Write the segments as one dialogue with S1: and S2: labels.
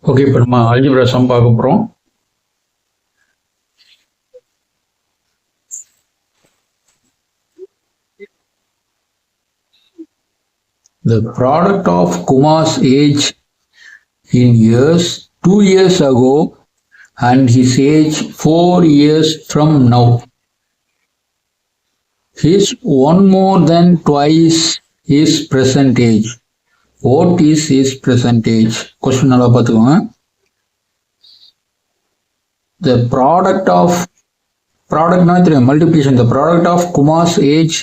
S1: Okay, இப்போ நம்ம algebra some பார்க்க போகிறோம். The product of Kumar's age in years 2 years ago and his age 4 years from now is one more than twice his present age. What is his present age? Question நல்லா பார்த்துக்கோங்க. The product of multiplication. The product of Kumar's age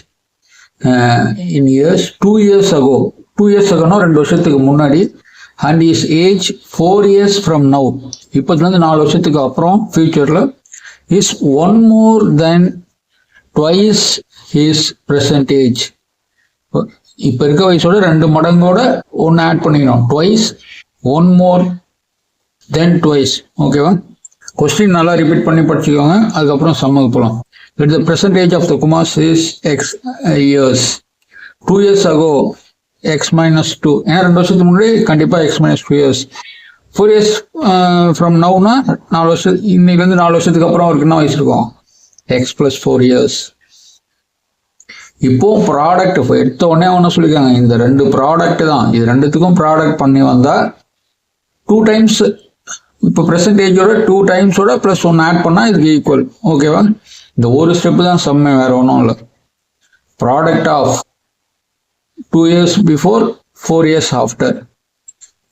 S1: in years 2 years ago. 2 years ago 2 வருஷத்துக்கு முன்னாடி and his age 4 years from now. இப்போதுலேருந்து 4 வருஷத்துக்கு அப்புறம் ஃபியூச்சரில் is one more than twice his present age. இப்போ இருக்க வயசோட 2 மடங்கோட ஒன்று ஆட் பண்ணிக்கணும். twice, one more then twice. ஓகேவா? கொஸ்டின் நல்லா ரிப்பீட் பண்ணி படிச்சுக்கோங்க. அதுக்கப்புறம் சம்முக்கு போகலாம். Let the present age of the Kumars is x years. 2 years ago x minus 2. ஏன்னா 2 வருஷத்துக்கு முன்னாடி கண்டிப்பாக x minus 2 years. 4 years from nowனா 4 வருஷம், இன்னைக்குலேருந்து 4 வருஷத்துக்கு அப்புறம் அவருக்கு என்ன வயசு இருக்கும்? x plus 4 years. இப்போ ப்ராடக்ட் எடுத்த உடனே ஒன்று சொல்லியிருக்காங்க, இந்த 2 ப்ராடக்ட் தான், இது 2த்துக்கும் ப்ராடக்ட் பண்ணி வந்தால் 2 டைம்ஸ், இப்போ ப்ரெசன்டேஜோட 2 டைம்ஸோட ப்ளஸ் 1 ஆட் பண்ணால் இதுக்கு ஈக்குவல். ஓகேவா? இந்த ஒரு ஸ்டெப்பு தான் செம்ம, வேற ஒன்றும் இல்லை. Product of 2 years before 4 years after,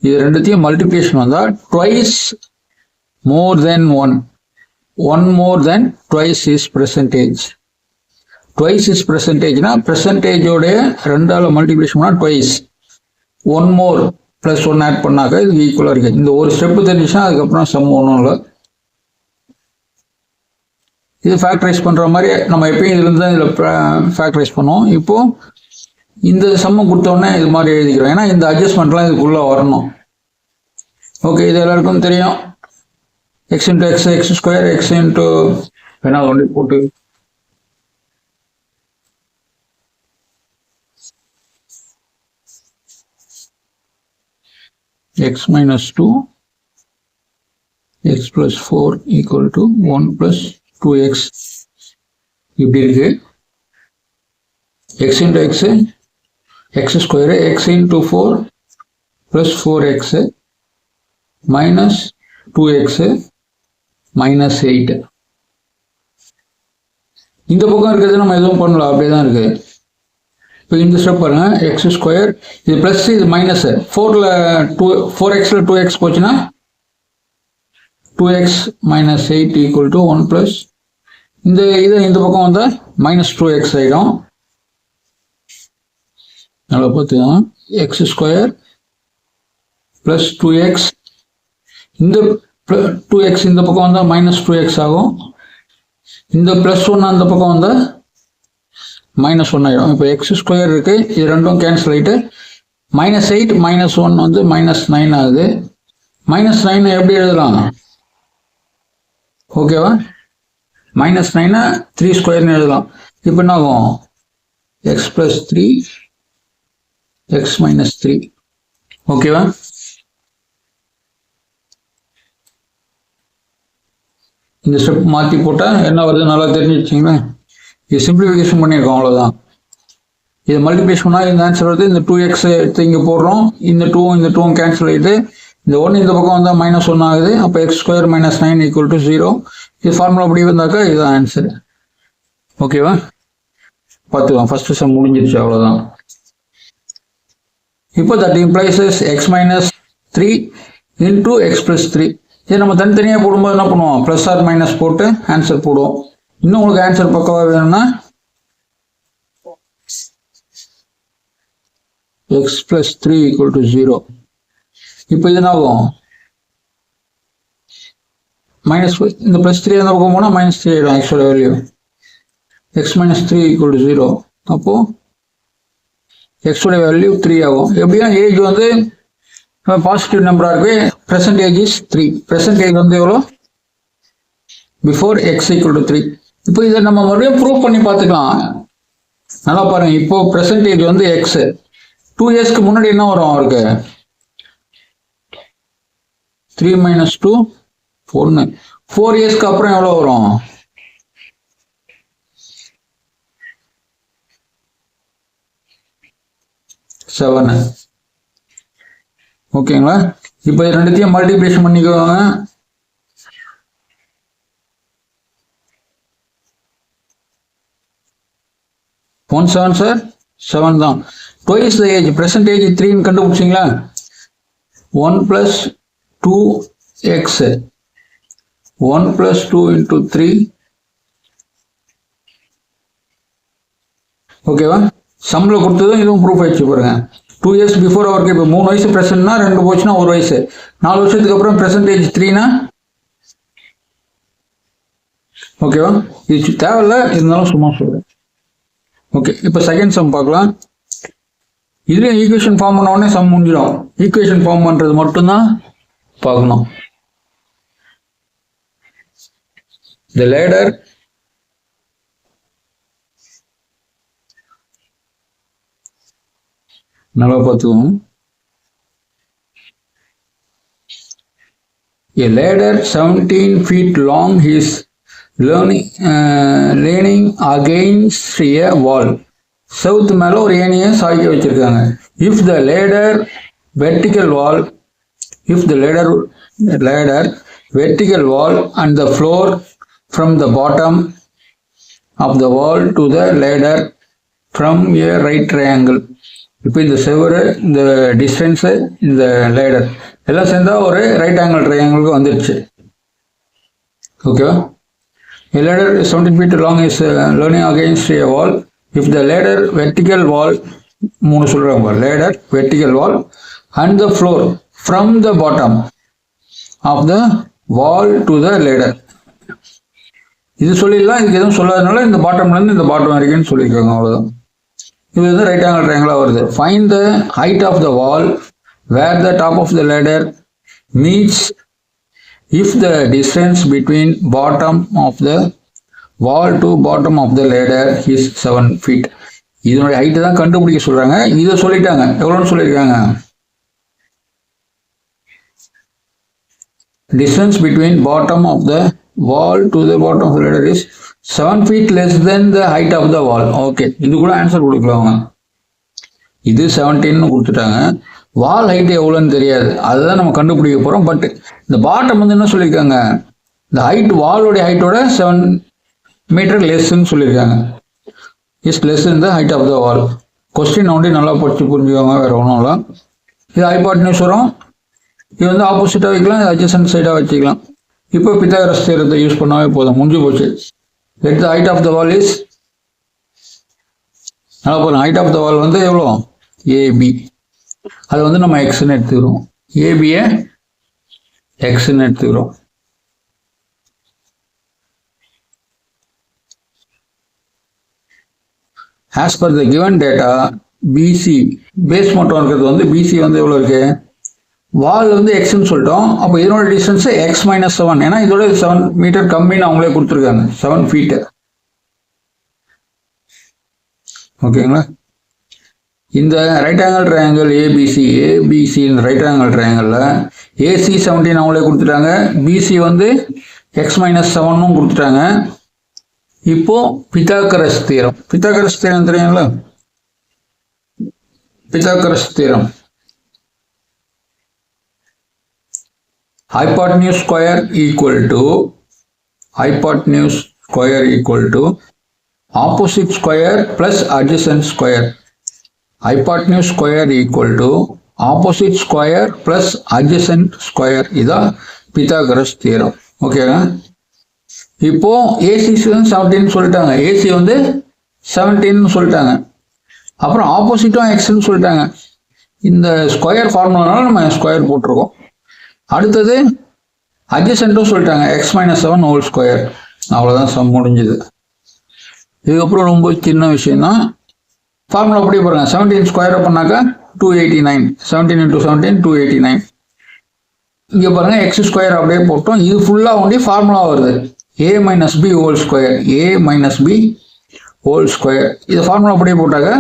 S1: இது 2த்தையும் மல்டிப்ளிகேஷன் வந்தால் twice more then one more then twice is percentage. Twice is பெர்சன்டேஜ்னா பெர்சன்டேஜோடைய 2ஆல் மல்டிப்ளிகேஷன் பண்ணால் twice, one more plus 1 add பண்ணாக்க இது ஈக்குவலாக இருக்குது. இந்த ஒரு ஸ்டெப்பு தெரிஞ்சுன்னா அதுக்கப்புறம் சம் ஒன்றும் இல்லை. இது ஃபேக்டரைஸ் பண்ணுற மாதிரி நம்ம எப்பயும் இதுலேருந்து தான் இதில் ஃபேக்டரைஸ் பண்ணுவோம். இப்போது இந்த சம்மு கொடுத்தோடனே இது மாதிரி எழுதிக்கிறோம், ஏன்னா இந்த அட்ஜஸ்ட்மெண்ட்லாம் இதுக்குள்ளே வரணும். ஓகே, இது எல்லாருக்கும் தெரியும். X into X, X square, X into வேணா ஒன்று போட்டு x minus 2 x plus 4 equal to 1 plus 2x. இப்படி இருக்கு. x into x, x square, x into 4 plus 4x minus 2x minus 8. இந்த பக்கம் இருக்கிறது நம்ம எதுவும் பண்ணலாம், அப்படியே தான் இருக்கு. இப்போ இந்த ஸ்டெப் பாருங்க, எக்ஸ் ஸ்கொயர், இது பிளஸ், இது மைனஸ். 4xல 2x போச்சுன்னா 2x minus 8 equal to 1 plus இந்த பக்கம் வந்தால் minus 2x ஆகிடும். நல்லா பார்த்துக்கலாம், எக்ஸ் ஸ்கொயர் பிளஸ் 2x, இந்த 2x இந்த பக்கம் வந்தால் minus 2x ஆகும். இந்த பிளஸ் 1 அந்த பக்கம் வந்தால் minus 1 ஆகிடும். இப்போ எக்ஸ் ஸ்கொயர் இருக்கு, இது ரெண்டும் கேன்சல் ஆகிட்டு minus 8 minus 1 வந்து minus 9 ஆகுது. minus 9 எப்படி எழுதலாம்? ஓகேவா? minus 9 3 ஸ்கொயர்னு எழுதலாம். இப்போ என்ன ஆகும்? X plus 3 X minus 3. ஓகேவா? இந்த ஸ்டெப் மாற்றி போட்டால் என்ன வருது நல்லா தெரிஞ்சு வச்சிங்களேன். இது சிம்பிளிஃபிகேஷன் பண்ணியிருக்கோம், அவ்வளோதான். இது மல்டிப்ளிகேஷன் பண்ணால் இந்த ஆன்சர் வருது. இந்த 2x எடுத்து இங்கே போடுறோம், இந்த 2ம் கேன்சல் ஆகிட்டு இந்த 1 இந்த பக்கம் வந்தால் minus 1 ஆகுது. அப்போ x square minus 9 equal to 0. இது ஃபார்முலா அப்படி வந்தாக்கா இதுதான் ஆன்சர். ஓகேவா? பார்த்துக்கலாம், ஃபர்ஸ்ட் சம் முடிஞ்சிருச்சு, அவ்வளோதான். இப்போ that இம்ப்ளைசஸ் x minus 3 into x plus 3. இது நம்ம தனித்தனியாக போடும்போது என்ன பண்ணுவோம்? ப்ளஸ் ஆர் மைனஸ் போட்டு ஆன்சர் போடுவோம். இன்னும் உங்களுக்கு ஆன்சர் பக்கவா வேணும்னா x plus 3 equal to 0. இப்போ இது என்ன ஆகும்? மைனஸ், இந்த ப்ளஸ் 3 அந்த பக்கம் போனால் minus 3 ஆகிடும் எக்ஸோட value. x minus 3 equal to 0. அப்போ எக்ஸோட வேல்யூ 3 ஆகும். எப்படியா ஏஜ் வந்து பாசிட்டிவ் நம்பராக இருக்கு. Percentage is 3. பெர்சன்டேஜ் வந்து எவ்வளோ? Before x equal to 3. இப்போ இதை நம்ம மறுபடியும் ப்ரூவ் பண்ணி பார்த்துக்கலாம். நல்லா பாருங்க, இப்போ பெர்சன்டேஜ் வந்து எக்ஸ், 2 இயர்ஸ்க்கு முன்னாடி என்ன வரும் அவருக்கு? 3 minus 2 1. 4 இயர்ஸ்க்கு அப்புறம் எவ்வளோ வரும்? 7. ஓகேங்களா? இப்போ ரெண்டுத்தையும் மல்டிப்ளிகேஷன் பண்ணிக்குவாங்க. ஒன் செவன் சார் 7 தான். Twice the age, present age 3ன்னு கண்டுபிடிச்சிங்களா? 1 plus 2x, 1 plus 2 into 3. ஓகேவா? சம்பளம் கொடுத்ததும் இதுவும் ப்ரூஃப் ஆயிடுச்சு பாருங்க. 2 years பிஃபோர் அவருக்கு இப்போ 3 வயசு ப்ரெசென்ட்னா 2 போச்சுன்னா 1 வயசு, 4 வருஷத்துக்கு அப்புறம் ப்ரெசன்டேஜ் 3னா ஓகேவா? இது தேவையில்ல, இருந்தாலும் சும்மா சொல்றேன். ஓகே, இப்போ செகண்ட் சம் பார்க்கலாம். இதுலேயும் ஈக்குவேஷன் ஃபார்ம் பண்ண உடனே சம் முடிஞ்சிடும். ஈக்குவேஷன் ஃபார்ம் பண்ணுறது மட்டும்தான் பார்க்கணும். The ladder நல்லா பார்த்துக்கோங்க. A ladder 17 feet long is leaning against a wall. South மேல ஒரு ஏணியை சாய்க்க வச்சிருக்காங்க. If the ladder vertical wall and the floor from the bottom of the wall to the ladder from a right triangle. இப்போ இந்த செவரு, இந்த distance, இந்த ladder எல்லாம் சேர்ந்தா ஒரு ரைட் ஆங்கிள் ட்ரையாங்கிளுக்கு வந்துடுச்சு. ஓகேவா? A ladder 17 feet long is leaning against a wall. If the ladder vertical wall, மூணு சொல்றாங்க, ladder vertical wall and the floor from the bottom of the wall to the ladder. இது சொல்லிடலாம். இதுக்கு எதுவும் சொல்லாதனால இந்த பாட்டம்லேருந்து இந்த பாட்டம் வரைக்கும்னு சொல்லியிருக்காங்க, அவ்வளோதான். இது வந்து ரைட் ஆங்கிள் ட்ரையாங்கிளாக வருது. Find the height of the wall where the top of the ladder meets if the distance between bottom of the wall to bottom of the ladder is 7 feet. இதனுடைய height தான் கண்டுபிடிக்க சொல்றாங்க. இதை சொல்லிட்டாங்க. எவ்வளோன்னு சொல்லியிருக்காங்க? Distance between bottom of the wall to the bottom of the ladder is 7 feet less than the height of the wall. Okay, இது கூட ஆன்சர் கொடுக்கலாம். இது 17 கொடுத்துட்டாங்க. வால் ஹைட் எவ்வளோன்னு தெரியாது, அதுதான் நம்ம கண்டுபிடிக்க போகிறோம். பட் இந்த பாட்டம் வந்து என்ன சொல்லியிருக்காங்க? இந்த ஹைட் வாலோடைய ஹைட்டோட 7 மீட்டர் லெஸ்ன்னு சொல்லியிருக்காங்க. Is less in the height of the wall. Question ஒன்றே நல்லா படிச்சு புரிஞ்சுக்கோங்க, வேற ஒன்றும் இல்லை. இது ஹைபாட்னியூஸ் வரும். இது வந்து ஆப்போசிட்டாக வைக்கலாம், அட்ஜசன்ட் சைடாக வச்சுக்கலாம். இப்போ பித்தாகரஸ் தியரத்தை யூஸ் பண்ணாவே போதும், முடிஞ்சு போச்சு. Let the height of the wall is, நல்லா போதும். ஹைட் ஆஃப் த வால் வந்து எவ்வளோ? ஏபி. அது வந்து நம்ம எக்ஸ்ன்னு எடுத்துக்கிறோம். ஏபியை எக்ஸ்ன்னு எடுத்துக்கிறோம். As per the given data BC, base மட்டும் இருக்கிறது வந்து பிசி வந்து எவ்வளோ இருக்கு? வால் வந்து எக்ஸ்ன்னு சொல்லிட்டோம். அப்போ இதனோட டிஸ்டன்ஸ் எக்ஸ் மைனஸ் 7. ஏன்னா இதோட 7 மீட்டர் கம்மின்னு அவங்களே கொடுத்துருக்காங்க, 7 feet. ஓகேங்களா? இந்த ரைட் ஆங்கிள் ட்ரையாங்கிள் ஏபிசி இந்த ரைட் ஆங்கிள் ட்ரையாங்கிளில் ஏசி 17 அவங்களே கொடுத்துட்டாங்க, பிசி வந்து எக்ஸ் மைனஸ் 7னும் கொடுத்துட்டாங்க. இப்போ பித்தாகரஸ் தியரம் தெரியுங்களா? Pythagoras theorem, hypotenuse square equal to opposite square plus adjacent square. Hypotenuse square equal to opposite square plus adjacent square. இதான் Pythagoras theorem. ஓகேங்க. இப்போ ஏசி 17 சொல்லிட்டாங்க, ஏசி வந்து 17 சொல்லிட்டாங்க. அப்புறம் ஆப்போசிட்டும் எக்ஸ்ன்னு சொல்லிட்டாங்க. இந்த ஸ்கொயர் ஃபார்முலானால நம்ம ஸ்கொயர் போட்டிருக்கோம். அடுத்தது அட்ஜசன்ட்டும் சொல்லிட்டாங்க, எக்ஸ் மைனஸ் 7 ஹோல் ஸ்கொயர். அவ்வளோதான், சம் முடிஞ்சுது. இதுக்கப்புறம் ரொம்ப சின்ன விஷயம் தான். ஃபார்முலா அப்படியே பாருங்க. 17 ஸ்கொயர் பண்ணாக்கா 289. 17 into 17 289. இங்கே பாருங்க, எக்ஸ் ஸ்கொயர் அப்படியே போட்டோம். இது ஃபுல்லாக ஒண்டி ஃபார்முலா வருது, ஏ மைனஸ் பி ஹோல் ஸ்கொயர். இது ஃபார்முலா அப்படியே போட்டாக்க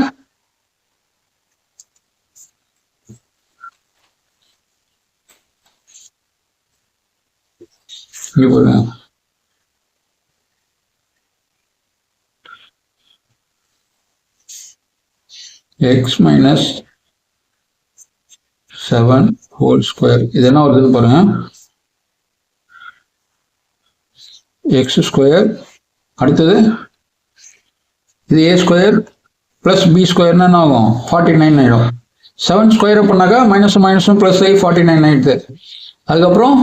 S1: இங்கே பாருங்க, எக்ஸ் மைனஸ் 7 ஹோல் ஸ்கொயர். இது என்ன வருதுன்னு பாருங்க, எக்ஸ் ஸ்கொயர், அடுத்தது இது ஏ ஸ்கொயர் பிளஸ் பி ஸ்கொயர்னா என்ன ஆகும், 49 ஆகிடும். 7 ஸ்கொயர் பண்ணாக்கா மைனஸ் மைனஸும் ப்ளஸ் ஆகி 49 ஆகிடுது. அதுக்கப்புறம்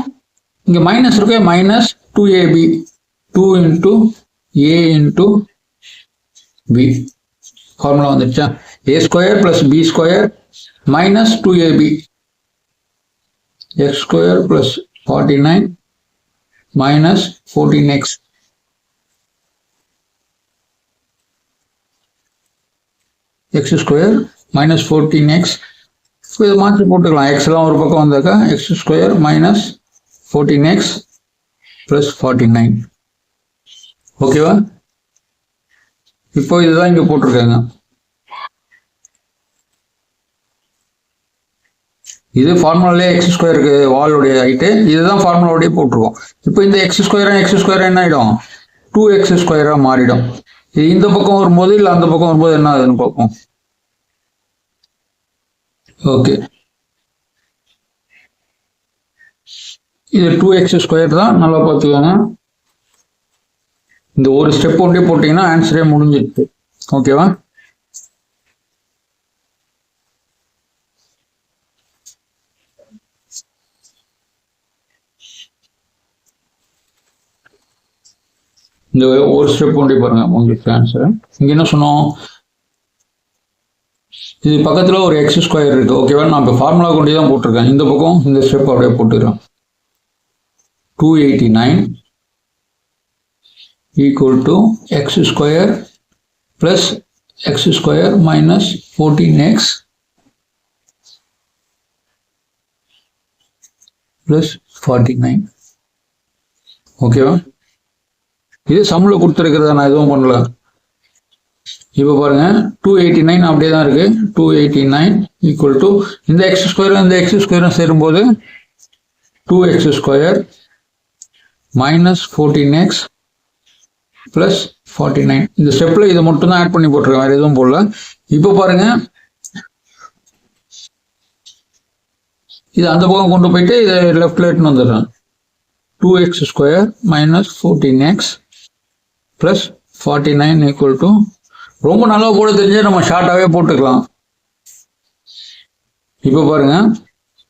S1: இங்கே மைனஸ் இருக்கு, minus 2ab, 2 into A into B formula வந்துடுச்சா. A square plus B square minus 2ab, X square plus 49 minus 14x. X square minus 14x. இதை மாற்றி போட்டுக்கலாம். எக்ஸ்லாம் ஒரு பக்கம் வந்தாக்கா X square minus 14x plus 49. ஓகேவா? இப்போ இதுதான் இங்கே போட்டிருக்காங்க. இது ஃபார்முலாலே எக்ஸ் ஸ்கொயருக்கு வாலுடைய ஹைட்டு, இதுதான் ஃபார்முலாவோடய போட்டிருக்கோம். இப்போ இந்த எக்ஸ் ஸ்கொயர் என்ன ஆகிடும், 2x ஸ்கொயராக மாறிடும். இது இந்த பக்கம் வரும்போது இல்லை அந்த பக்கம் வரும்போது என்ன ஆகுதுன்னு பார்ப்போம். ஓகே, இது 2x ஸ்கொயர் தான், நல்லா பார்த்துக்கோங்க. இந்த ஒரு ஸ்டெப் ஒன்றே போட்டிங்கன்னா ஆன்சரே முடிஞ்சிருக்கு. ஓகேவா? இந்த ஒரு ஸ்டெப் ஒன்றே பாருங்க, உங்களுக்கு ஆன்சர். இங்கே என்ன சொன்னோம், இது பக்கத்தில் ஒரு எக்ஸ் ஸ்கொயர் இருக்குது. ஓகேவா? நான் இப்போ ஃபார்முலா கொண்டு தான் போட்டிருக்கேன். இந்த பக்கம் இந்த ஸ்டெப் அப்படியே போட்டுக்கிறேன். 289 equal to X square plus X square minus 14x plus 49. ஓகேவா? இது சம்மில் கொடுத்துருக்கிறத நான் எதுவும் பண்ணல. இப்போ பாருங்க, 289 அப்படியே தான் இருக்கு. 289 ஈக்குவல் டு இந்த எக்ஸ் ஸ்கொயரும் சேரும்போது 2x square minus 14x plus 49. இந்த ஸ்டெப்ல இதை மட்டும் தான் ஆட் பண்ணி போட்டிருக்கேன், வேற எதுவும் போடல. இப்போ பாருங்க, இது அந்த பக்கம் கொண்டு போயிட்டு இதை லெஃப்ட்ல எடுத்துன்னு வந்துடுறேன். 2x square minus 14x plus 49 equal to, ரொம்ப நல்லா போட தெரிஞ்சு நம்ம ஷார்ட்டாகவே போட்டுக்கலாம். இப்போ பாருங்க,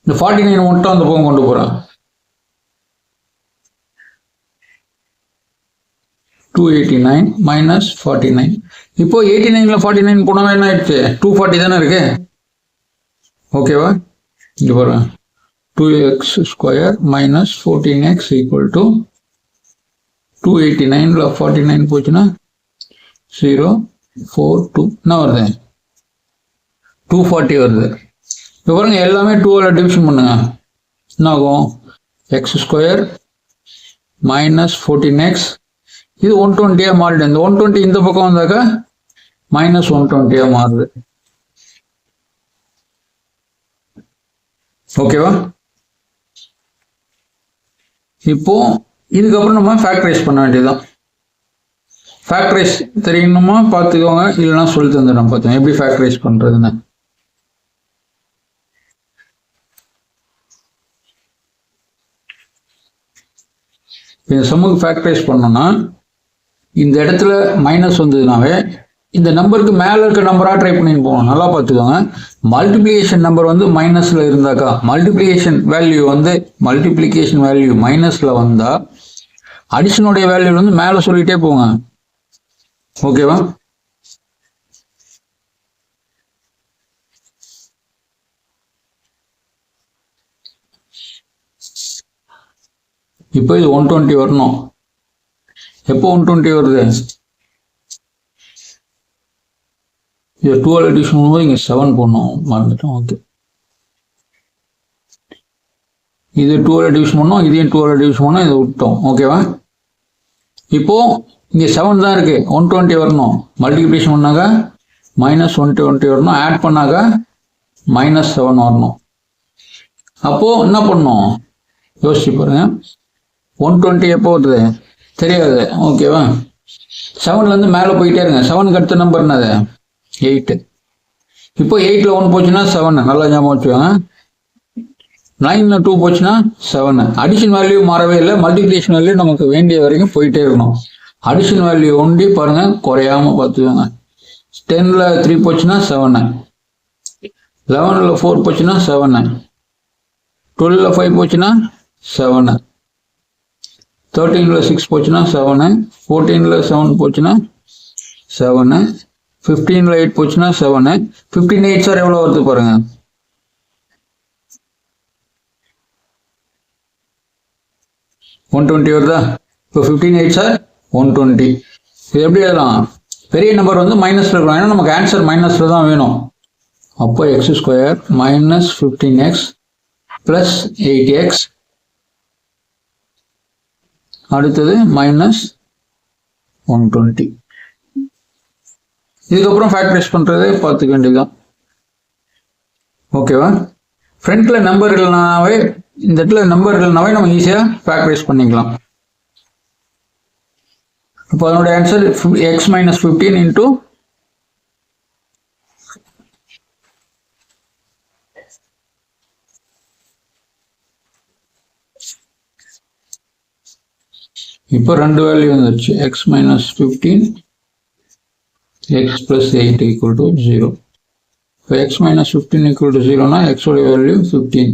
S1: இந்த 49 மட்டும் அந்த பக்கம் கொண்டு போகிறேன். 289 மைனஸ் 49. இப்போ 89ல் 49 போனால் என்ன ஆயிடுச்சு, 240 தானே இருக்கு. ஓகேவா? இங்கே பாருங்க, 2x square minus 14x equal to 289ல் 49 போச்சுன்னா 042 என்ன வருது, 240 வருது. இப்போ பாருங்க, எல்லாமே 2ஆல் டிவிஷன் பண்ணுங்க, என்ன ஆகும், எக்ஸ் ஸ்கொயர் மைனஸ் 14x, இது 120 மாறிடும். இந்த 120 இந்த பக்கம் வந்தாக்கா மைனஸ் 120 மாறுது. ஓகேவா? இப்போ இதுக்கப்புறம் நம்ம ஃபேக்டரைஸ் பண்ண வேண்டியதுதான். ஃபேக்டரைஸ் தெரியணுமா பார்த்துக்கோங்க, இல்லைன்னா சொல்லி தந்துடுறேன் பார்த்துக்கோங்க எப்படி ஃபேக்டரைஸ் பண்ணுறதுன்னு. இந்த சம்முக்கு ஃபேக்டரைஸ் பண்ணோம்னா, இந்த இடத்துல மைனஸ் வந்ததுனாவே இந்த நம்பருக்கு மேலே இருக்க நம்பராக ட்ரை பண்ணிட்டு போகணும். நல்லா பார்த்துக்கோங்க, மல்டிப்ளிகேஷன் நம்பர் வந்து மைனஸில் இருந்தாக்கா, மல்டிப்ளிகேஷன் வேல்யூ மைனஸில் வந்தால் அடிஷனுடைய வேல்யூ வந்து மேலே சொல்லிகிட்டே போங்க. ஓகேவா? இப்போ இது 120 வரணும். எப்போ 120 வருது, இது 12 அடிஷன் பண்ணும்போது இங்கே 7 போடணும், மறந்துட்டோம். ஓகே, இது 12 டிவிஷன் பண்ணோம், இதையும் 12 டிவிஷன் பண்ணோம், இதை விட்டோம். ஓகேவா? இப்போ இங்கே 7 தான் இருக்கு, 120 வரணும். மல்டிப்ளிகேஷன் பண்ணாக்க மைனஸ் 120 வரணும், ஆட் பண்ணாக்க மைனஸ் 7 வரணும். அப்போ என்ன பண்ணணும் யோசிச்சு பாருங்க. 120 எப்போ வருது தெரியாது. ஓகேவா? 7லேருந்து மேலே போயிட்டே இருங்க. 7க்கு அடுத்த நம்பர் என்னது? 8. இப்போ 8ல் 1 போச்சுன்னா 7, நல்லா ஞாபகம் வச்சுக்கோங்க. 9ல் 2 போச்சுன்னா 7. அடிஷன் வேல்யூ மாறவே இல்லை, மல்டிப்ளிகேஷன் வேல்யூ நமக்கு வேண்டிய வரைக்கும் போயிட்டே இருக்கணும். அடிஷன் வேல்யூ ஒண்டி பாருங்க, குறையாம பார்த்துக்கோங்க. 10ல் 3 போச்சுன்னா 7, 11ல் 4 போச்சுன்னா 7, 12ல் 5 போச்சுன்னா 7, 13ல் 6 போச்சுன்னா 7, 14ல் 7 போச்சுன்னா 7, 15ல் 8 போச்சுன்னா 7. 15 8 சார் எவ்வளோ வருது பாருங்க. 120 வருதா? இப்போ 15 8 சார் 120. இது எப்படி எழுதலாம்? பெரிய நம்பர் வந்து மைனஸ்ல இருக்கணும், ஏன்னா நமக்கு ஆன்சர் மைனஸ்ல தான் வேணும். அப்போ x² minus 15x plus 8x, அடுத்தது மைனஸ் 120. இதுக்கப்புறம் ஃபேக்டரைஸ் பண்றதை பார்த்துக்க வேண்டியதுதான். ஓகேவா? ஃப்ரண்ட்ல நம்பர் இல்லைனாவே, இந்த இடத்துல நம்பர் இல்லைனாவே நம்ம ஈஸியா ஃபேக்டரைஸ் பண்ணிக்கலாம். இப்போ அதனுடைய ஆன்சர் x மைனஸ் 15 இன்டூ இப்போ ரெண்டு வேல்யூ வந்துருச்சு. x minus 15 x plus 8 equal to 0. இப்போ x மைனஸ் 15 ஈக்குவல் டு 0னா x உடைய value 15,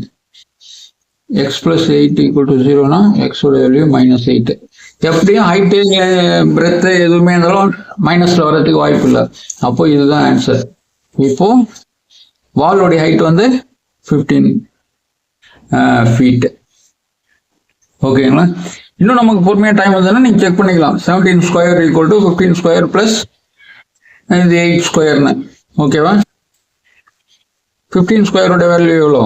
S1: x plus 8 equal to 0னா x உடைய வேல்யூ மைனஸ் 8. எப்படியும் ஹைட்டு பிரெத்து எதுவுமே இருந்தாலும் மைனஸ்ல வர்றதுக்கு வாய்ப்பு இல்லை. அப்போ இதுதான் ஆன்சர். இப்போ வாலோடைய ஹைட் வந்து 15 ஃபீட். ஓகேங்களா? இன்னும் நமக்கு பொறுமையாக டைம் வந்ததுன்னா நீங்கள் செக் பண்ணிக்கலாம். 17 square equal to 15 square plus இது 8 ஸ்கொயர்னு. ஓகேவா? 15 ஸ்கொயரோட வேல்யூ எவ்வளோ?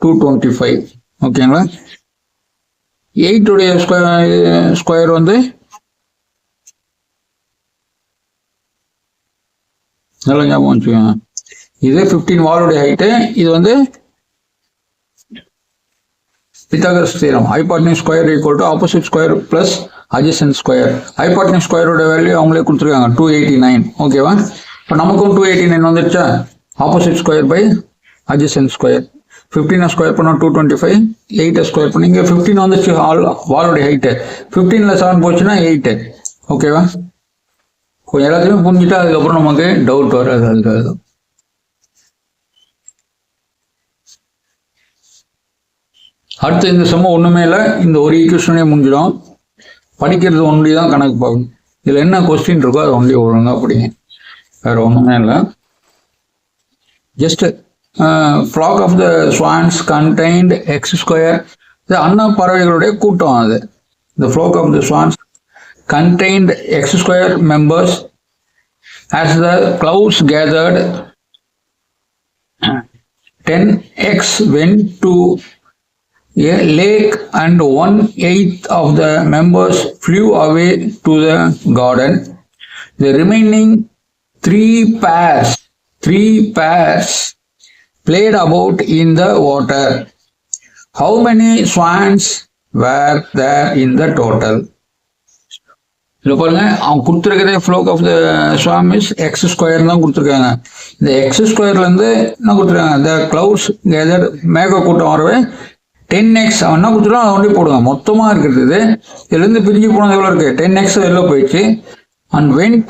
S1: 225. ஓகேங்களா? 8 உடைய ஸ்கொயர் வந்து நல்லா ஞாபகம் வச்சுக்கோங்க. இது 15 வாலுடைய ஹைட்டு. இது வந்து Pythagoras theorem. Hypotenuse square equal to opposite square plus adjacent square. Hypotenuse ஸ்கொயரோட வேல்யூ அவங்களே கொடுத்துருக்காங்க 289. ஓகேவா? இப்போ நமக்கும் 289 வந்துருச்சா? Opposite square by adjacent square. 15 square பண்ணால் 225, 8 ஸ்கொயர் பண்ணி இங்கே 15 வந்துச்சு வாலோடைய ஹைட்டு. 15ல் 7 போச்சுன்னா 8. ஓகேவா? கொஞ்சம் எல்லாத்தையுமே புரிஞ்சுட்டா அதுக்கப்புறம் நமக்கு டவுட் வராது. அதுக்காக தான். அடுத்து இந்த சம்ம ஒன்றுமே இல்லை, இந்த ஒரு ஈக்குவேஷனே முடிஞ்சிடும். படிக்கிறது ஒன்லி தான் கணக்கு பார்க்கணும். இதில் என்ன கொஸ்டின் இருக்கோ அது ஒன்லி ஒழுங்காக படிங்க, வேற ஒன்றுமே இல்லை. Just flock of the swans contained x². இது அன்ன பறவைகளுடைய கூட்டம். அது the flock of the swans contained x² members. As the clouds gathered, 10x went to a lake and 1/8 of the members flew away to the garden. The remaining three pairs played about in the water. How many swans were there in the total? இதில் பாருங்க, அவங்க கொடுத்துருக்கிறதே flock of the swarm is x² தான் கொடுத்துருக்காங்க. இந்த x²லேருந்து என்ன கொடுத்துருக்காங்க? the clouds gathered, மேக கூட்டம் வரவே 10x அவன் என்ன கொடுத்துருக்கான் அதை ஒண்டி போடுங்க. மொத்தமாக இருக்கிறது இதுலேருந்து பிரிஞ்சு போனது எவ்வளோ இருக்கு? 10x வெளில போயிடுச்சு. and went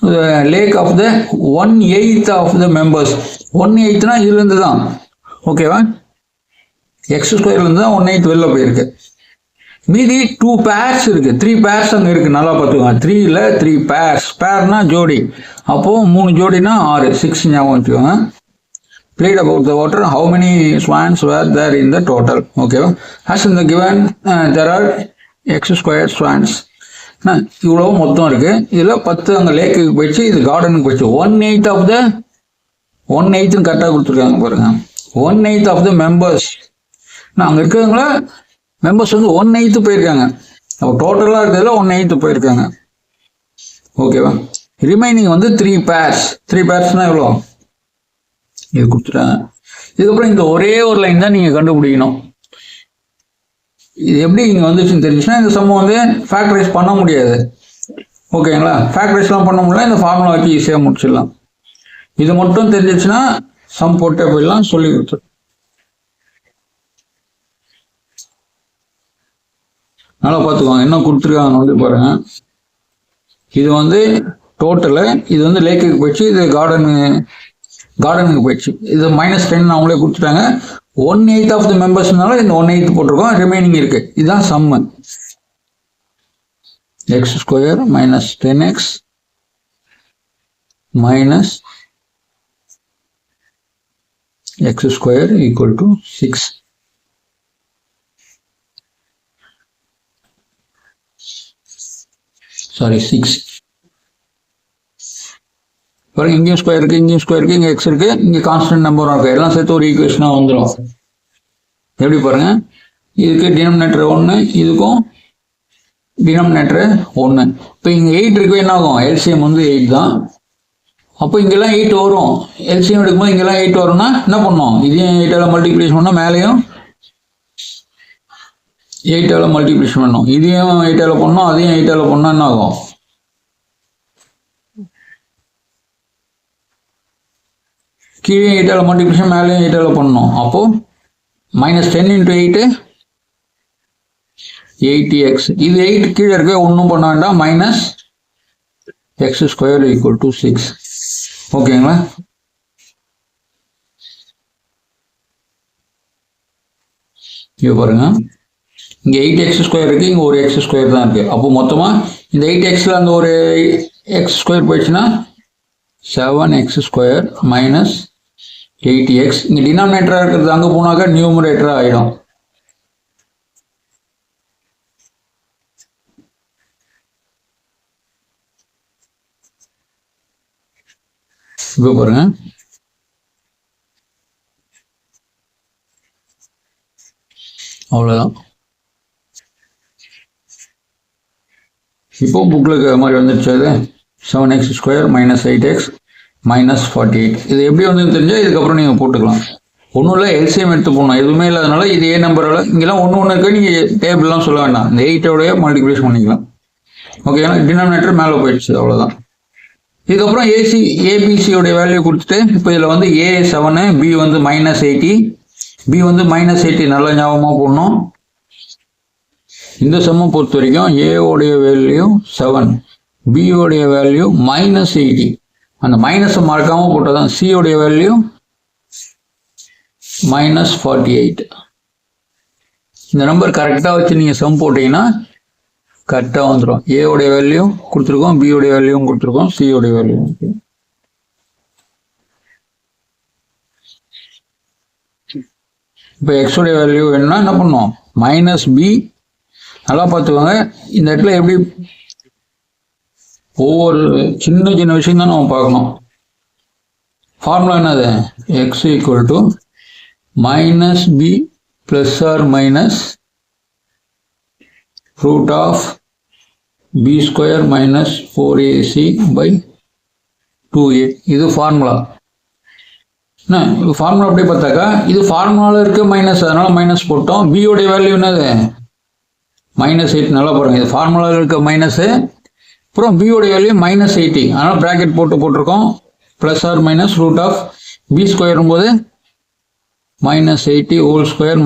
S1: the lake of the 1/8 of the members. 1/8னா இதுலேருந்து தான். ஓகேவா? x²லேருந்து தான் 1/8 வெளில போயிருக்கு. மீதி 2 pairs இருக்கு, 3 pairs அங்கே இருக்கு. நல்லா பார்த்துக்கோங்க. 3ல 3 pairs. பேர்னா ஜோடி. அப்போ 3 ஜோடினா 6, 6 ஞாபகம் வச்சுக்கோங்க. Played about the water. How many swans were there in the total? ஓகேவா? as in the given there are x² swans. இவ்வளோ மொத்தம் இருக்கு. இதுல 10 அங்க லேக்குக்கு போயிடுச்சு, இது கார்டனுக்கு போயிடுச்சு. 1/8 ஆஃப் த 1/8 கரெக்டாக கொடுத்துருக்காங்க பாருங்க. 1/8 ஆஃப் த மெம்பர்ஸ். அங்க இருக்கிறவங்கள மெம்பர்ஸ் வந்து 1/8 போயிருக்காங்க. அப்போ டோட்டலா இருக்கிறதுல 1/8 போயிருக்காங்க. ஓகேவா? ரிமைனிங் வந்து 3 pairs. 3 pairsனா எவ்வளோ? இது கொடுத்துட்டாங்க. இதுக்கப்புறம் இந்த ஒரே ஒரு லைன் தான் நீங்க கண்டுபிடிக்கணும். இது எப்படி இங்கே வந்துச்சுன்னு தெரிஞ்சுன்னா இந்த சம் வந்து ஃபேக்டரைஸ் பண்ண முடியாது. ஓகேங்களா, ஃபேக்டரைஸ்லாம் பண்ண முடியல, இந்த ஃபார்முலா வச்சு ஈஸியாக முடிச்சிடலாம். இது மட்டும் தெரிஞ்சிச்சுன்னா சம் போட்டே போயிடலாம், சொல்லி கொடுத்துரு. நல்லா பார்த்துக்குவாங்க என்ன கொடுத்துருக்காங்க வந்து பாருங்க. இது வந்து டோட்டலு, இது வந்து லேக்குக்கு போயிடுச்சு, இது கார்டனுக்கு போயிடுச்சு. இது -10 அவங்களே கொடுத்துட்டாங்க. 1/8 ஆஃப் த மெம்பர்ஸ்னால இந்த 1/8 போட்டிருக்கோம், ரிமைனிங் இருக்கு. இதுதான் சம்மு. x² - 10x minus x² equal to 6. Sorry, 6. பாருங்க, இங்கேயும் ஸ்கொயர் இருக்கு, இங்கேயும் ஸ்கொயர் இருக்கு, இங்கே எக்ஸ் இருக்கு, இங்கே கான்ஸ்டன்ட் நம்பரும் இருக்கு. எல்லாம் சேர்த்து ஒரு ஈக்குவேஷனாக வந்துடும். எப்படி பாருங்க, இதுக்கு டினாமினேட்டர் 1, இதுக்கும் டினாமினேட்டர் 1. இப்போ இங்கே 8 இருக்கு, என்ன ஆகும்? எல்சிஎம் வந்து 8 தான். அப்போ இங்கெல்லாம் 8 வரும். எல்சிஎம் எடுக்கும்போது இங்கெல்லாம் 8 வரும்னா என்ன பண்ணோம்? இதையும் 8ஆல் மல்டிப்ளிகேஷன் பண்ணால் மேலேயும் 8ஆல் மல்டிப்ளிகேஷன் பண்ணோம். இதையும் 8ஆல் பண்ணோம், அதையும் 8ஆல் பண்ணால் என்ன ஆகும்? கீழே 8ஆல் மல்டிப்ளிகேஷன், மேலேயும் 8ஆல் பண்ணணும். அப்போ -10 × 8 80x. இது 8 கீழே இருக்க, ஒன்றும் பண்ண வேண்டாம். -x² = 6. ஓகேங்களா? இங்கே பாருங்க, இங்கே 8x² இருக்கு, இங்கே ஒரு x² தான் இருக்கு. அப்போ மொத்தமாக இந்த 8xல அந்த ஒரு x² போயிடுச்சுன்னா 7x² - 80x. இங்கே டினாமினேட்டராக இருக்கிறது அங்கே போனாக்கா நியூமரேட்டராக ஆகிடும். இப்போ பாருங்க, அவ்வளோதான். இப்போ புக்கில் மாதிரி வந்துடுச்சு. அது 7x² - 8x - 48. இது எப்படி வந்து தெரிஞ்சால் இதுக்கப்புறம் நீங்கள் போட்டுக்கலாம். ஒன்றும் இல்லை, எல்சிஎம் எடுத்து போடணும். எதுவுமே இல்லாதனால இது ஏ நம்பரால் இங்கெல்லாம் ஒன்று இருக்கு, நீங்கள் டேபிள்லாம் சொல்ல வேண்டாம். இந்த 8ஓடைய மல்டிப்ளிகேஷன் பண்ணிக்கலாம். ஓகே, ஏன்னா டினாமினேட்டர் மேலே போயிடுச்சு, அவ்வளோதான். இதுக்கப்புறம் ஏபிசியோடைய வேல்யூ கொடுத்துட்டு, இப்போ இதில் வந்து A 7, B வந்து -80, B வந்து -80 நல்லா ஞாபகமாக போடணும். இந்த சம்மை பொறுத்த வரைக்கும் ஏவோடைய வேல்யூ 7, பியோடைய வேல்யூ -80. அந்த மைனஸை மறக்காமல் போட்டால் தான். சியோடைய வேல்யூ -48. இந்த நம்பர் கரெக்டாக வச்சு நீங்கள் சம் போட்டிங்கன்னா கரெக்டாக வந்துடும். ஏவுடைய வேல்யூ கொடுத்துருக்கோம், பியோடைய வேல்யூவும் கொடுத்துருக்கோம், சியோடைய வேல்யூ. இப்போ எக்ஸோடைய வேல்யூ வேணும்னா என்ன பண்ணோம்? -b. நல்லா பார்த்துக்கோங்க, இந்த இடத்துல எப்படி ஒவ்வொரு சின்ன சின்ன விஷயம் தான் நம்ம பார்க்கணும். ஃபார்முலா என்னது? x = -b ± √b² - 4ac / 2a. இது ஃபார்முலா. என்ன ஃபார்முலா அப்படியே பார்த்தாக்கா இது ஃபார்முலாவில் இருக்க மைனஸ், அதனால மைனஸ் போட்டோம். பியோடைய வேல்யூ என்னது? -8. நல்லா பாருங்க, இது ஃபார்முலாவில் இருக்க மைனஸு, அப்புறம் பியோடைய வேல்யூ -80, அதனால் ப்ராக்கெட் போட்டிருக்கோம். ± √b² போது -80 2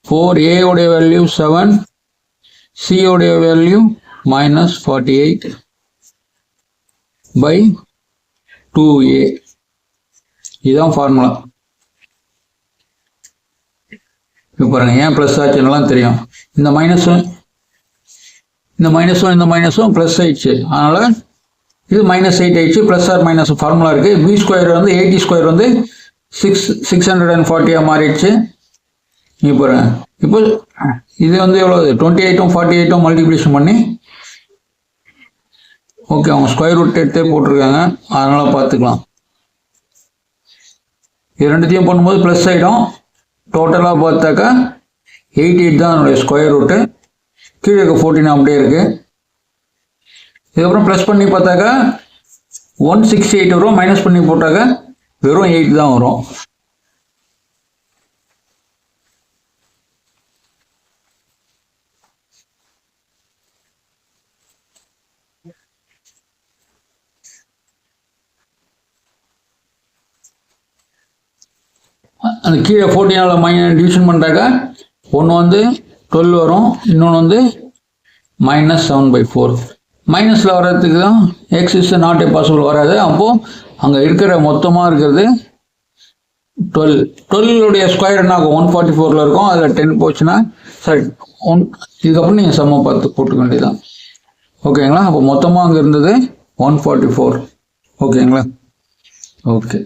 S1: -4a உடைய வேல்யூ 7, c உடைய வேல்யூ -48 / 2a. இதுதான் ஃபார்முலா. இப்போ பாருங்க, ஏன் ப்ளஸ் ஆச்சுன்னெலாம் தெரியும். இந்த மைனஸும் ப்ளஸ் ஆயிடுச்சு, அதனால் இது -8 ஆயிடுச்சு. ± ஃபார்முலா இருக்குது. b² வந்து 80² வந்து 640 மாறிடுச்சு. இப்போ பாருங்க, இப்போ இது வந்து எவ்வளோ? 28 48 மல்டிப்ளிகேஷன் பண்ணி, ஓகே, அவங்க ஸ்கொயர் ரூட் எடுத்தே போட்டிருக்காங்க, அதனால் பார்த்துக்கலாம். இது ரெண்டுத்தையும் பண்ணும்போது ப்ளஸ் ஆகிடும். டோட்டலாக பார்த்தாக்கா 88 தான் அதனுடைய ஸ்கொயர் ரூட்டு. கீழே இருக்க 14 அப்படியே இருக்குது. இதுக்கப்புறம் ப்ளஸ் பண்ணி பார்த்தாக்கா 168 வரும். மைனஸ் பண்ணி போட்டாக்கா வெறும் 8 தான் வரும். அந்த கீழே 14 டிவிஷன் பண்ணுறாக்கா ஒன்று வந்து 12 வரும், இன்னொன்று வந்து -7/4. மைனஸில் வர்றதுக்கு தான் X is not a possible வராது. அப்போது அங்கே இருக்கிற மொத்தமாக இருக்கிறது 12. 12உடைய ஸ்கொயர் என்ன ஆகும்? 144 இருக்கும். அதில் 10 போச்சுன்னா சரி இதுக்கப்புறம் நீங்கள் சம பார்த்து போட்டுக்க வேண்டியதான். ஓகேங்களா? அப்போ மொத்தமாக அங்கே இருந்தது 144. ஓகேங்களா? ஓகே.